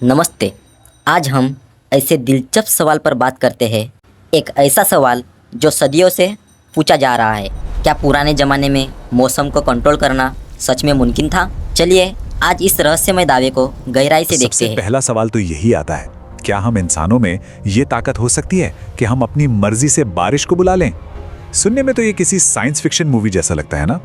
नमस्ते। आज हम ऐसे दिलचस्प सवाल पर बात करते हैं। एक ऐसा सवाल जो सदियों से पूछा जा रहा है, क्या पुराने ज़माने में मौसम को कंट्रोल करना सच में मुमकिन था? चलिए आज इस रहस्यमय दावे को गहराई से देखते सबसे हैं। पहला सवाल तो यही आता है, क्या हम इंसानों में ये ताकत हो सकती है कि हम अपनी मर्जी से बारिश को बुला लें? सुनने में तो ये किसी साइंस फिक्शन मूवी जैसा लगता है ना?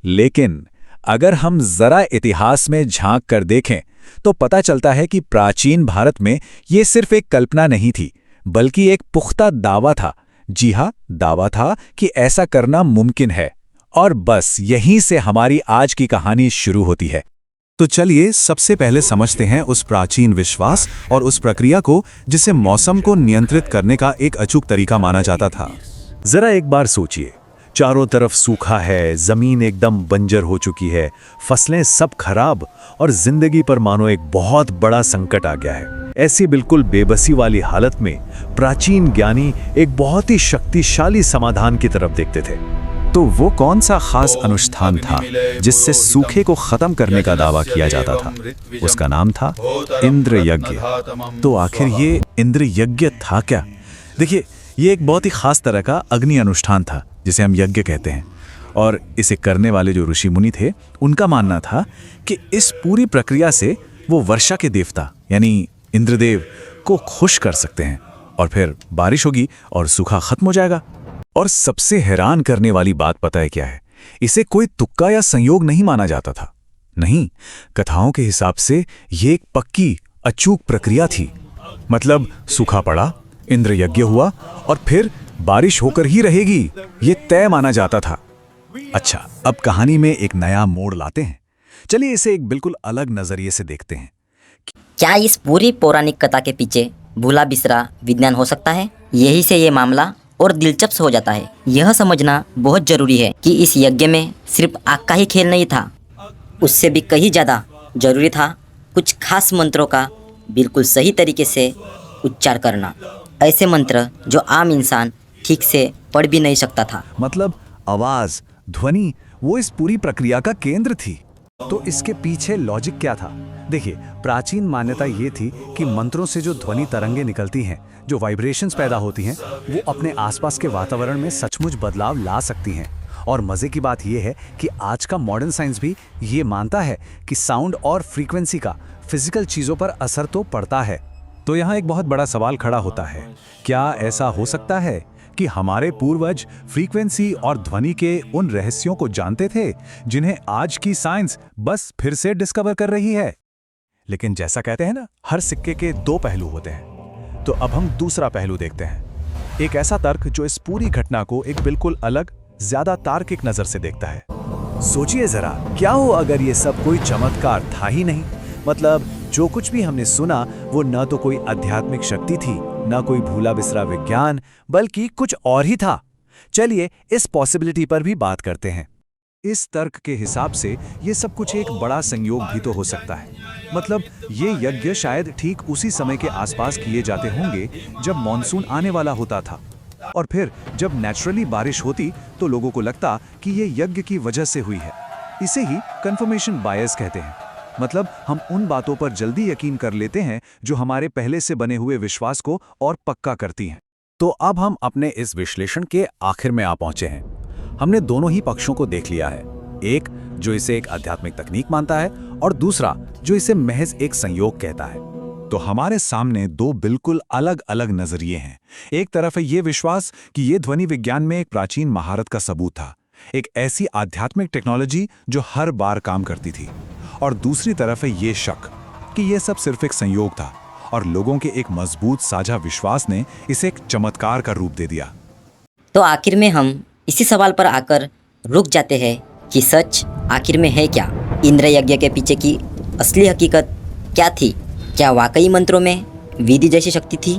लेकिन अगर हम जरा इतिहास में झांक कर देखें तो पता चलता है कि प्राचीन भारत में ये सिर्फ एक कल्पना नहीं थी, बल्कि एक पुख्ता दावा था। जी हाँ, दावा था कि ऐसा करना मुमकिन है। और बस यहीं से हमारी आज की कहानी शुरू होती है। तो चलिए सबसे पहले समझते हैं उस प्राचीन विश्वास और उस प्रक्रिया को जिसे मौसम को नियंत्रित करने का एक अचूक तरीका माना जाता था। जरा एक बार सोचिए, चारों तरफ सूखा है, जमीन एकदम बंजर हो चुकी है, फसलें सब खराब और जिंदगी पर मानो एक बहुत बड़ा संकट आ गया है। ऐसी बिल्कुल बेबसी वाली हालत में प्राचीन ज्ञानी एक बहुत ही शक्तिशाली समाधान की तरफ देखते थे। तो वो कौन सा खास अनुष्ठान था जिससे सूखे को खत्म करने का दावा किया जाता था? उसका नाम था इंद्र यज्ञ। तो आखिर ये इंद्र यज्ञ था क्या? देखिए, ये एक बहुत ही खास तरह का अग्नि अनुष्ठान था जिसे हम यज्ञ कहते हैं। और इसे करने वाले जो ऋषि मुनि थे, उनका मानना था कि इस पूरी प्रक्रिया से वो वर्षा के देवता यानी इंद्रदेव को खुश कर सकते हैं और फिर बारिश होगी और सूखा खत्म हो जाएगा। और सबसे हैरान करने वाली बात पता है क्या है? इसे कोई तुक्का या संयोग नहीं माना जाता था। नहीं, कथाओं के हिसाब से ये एक पक्की अचूक प्रक्रिया थी। मतलब सूखा पड़ा, इंद्र यज्ञ हुआ और फिर बारिश होकर ही रहेगी, ये तय माना जाता था। अच्छा, अब कहानी में एक नया मोड़ लाते हैं। चलिए इसे एक बिल्कुल अलग नजरिए से देखते हैं। क्या इस पूरी पौराणिक कथा के पीछे भूला बिसरा विज्ञान हो सकता है? यही से ये मामला और दिलचस्प हो जाता है। यह समझना बहुत जरूरी है कि इस यज्ञ में सिर्फ आग का ही खेल नहीं था, उससे भी कहीं ज़्यादा जरूरी था कुछ खास मंत्रों का बिल्कुल सही तरीके से उच्चार करना। ऐसे मंत्र जो आम इंसान ठीक से पढ़ भी नहीं सकता था। मतलब आवाज, ध्वनि, वो इस पूरी प्रक्रिया का केंद्र थी। तो इसके पीछे लॉजिक क्या था? देखिए, प्राचीन मान्यता ये थी कि मंत्रों से जो ध्वनि तरंगें निकलती हैं, जो वाइब्रेशंस पैदा होती हैं, वो अपने आसपास के वातावरण में सचमुच बदलाव ला सकती हैं। और मजे की बात यह है कि आज का मॉडर्न साइंस भी ये मानता है कि साउंड और फ्रीक्वेंसी का फिजिकल चीजों पर असर तो पड़ता है। तो यहाँ एक बहुत बड़ा सवाल खड़ा होता है, क्या ऐसा हो सकता है कि हमारे पूर्वज फ्रीक्वेंसी और ध्वनि के उन रहस्यों को जानते थे जिन्हें आज की साइंस बस फिर से डिस्कवर कर रही है? लेकिन जैसा कहते हैं ना, हर सिक्के के दो पहलू होते हैं। तो अब हम दूसरा पहलू देखते हैं, एक ऐसा तर्क जो इस पूरी घटना को एक बिल्कुल अलग, ज्यादा तार्किक नजर से देखता है। सोचिए जरा, क्या हो अगर ये सब कोई चमत्कार था ही नहीं? मतलब जो कुछ भी हमने सुना वो न तो कोई आध्यात्मिक शक्ति थी, न कोई भूला बिसरा विज्ञान, बल्कि कुछ और ही था। चलिए इस पॉसिबिलिटी पर भी बात करते हैं। इस तर्क के हिसाब से ये सब कुछ एक बड़ा संयोग भी तो हो सकता है। मतलब ये यज्ञ शायद ठीक उसी समय के आसपास किए जाते होंगे जब मॉनसून आने वाला होता था, और फिर जब नेचुरली बारिश होती तो लोगों को लगता कि ये यज्ञ की वजह से हुई है। इसे ही कंफर्मेशन बायस कहते हैं। मतलब हम उन बातों पर जल्दी यकीन कर लेते हैं जो हमारे पहले से बने हुए विश्वास को और पक्का करती हैं। तो अब हम अपने इस विश्लेषण के आखिर में आ पहुंचे हैं। हमने दोनों ही पक्षों को देख लिया है, एक जो इसे एक आध्यात्मिक तकनीक मानता है और दूसरा जो इसे महज एक संयोग कहता है। तो हमारे सामने दो बिल्कुल अलग अलग नजरिए हैं। एक तरफ है ये विश्वास कि ये ध्वनि विज्ञान में एक प्राचीन महारत का सबूत था, एक ऐसी आध्यात्मिक टेक्नोलॉजी जो हर बार काम करती थी। और दूसरी तरफ है ये शक कि ये सब सिर्फ एक संयोग था और लोगों के एक मजबूत साझा विश्वास ने इसे एक चमत्कार का रूप दे दिया। तो आखिर में हम इसी सवाल पर आकर रुक जाते हैं कि सच आखिर में है क्या? इंद्र यज्ञ के पीछे की असली हकीकत क्या थी? क्या वाकई मंत्रों में विधि जैसी शक्ति थी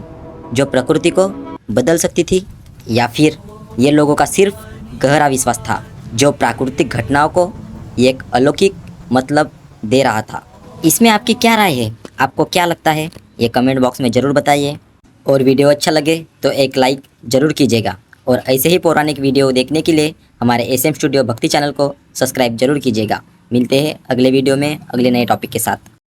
जो प्रकृति को बदल सकती थी, या फिर ये लोगों का सिर्फ गहरा विश्वास था जो प्राकृतिक घटनाओं को एक अलौकिक मतलब दे रहा था? इसमें आपकी क्या राय है? आपको क्या लगता है ये कमेंट बॉक्स में ज़रूर बताइए। और वीडियो अच्छा लगे तो एक लाइक ज़रूर कीजिएगा और ऐसे ही पौराणिक वीडियो देखने के लिए हमारे एसएम स्टूडियो भक्ति चैनल को सब्सक्राइब जरूर कीजिएगा। मिलते हैं अगले वीडियो में अगले नए टॉपिक के साथ।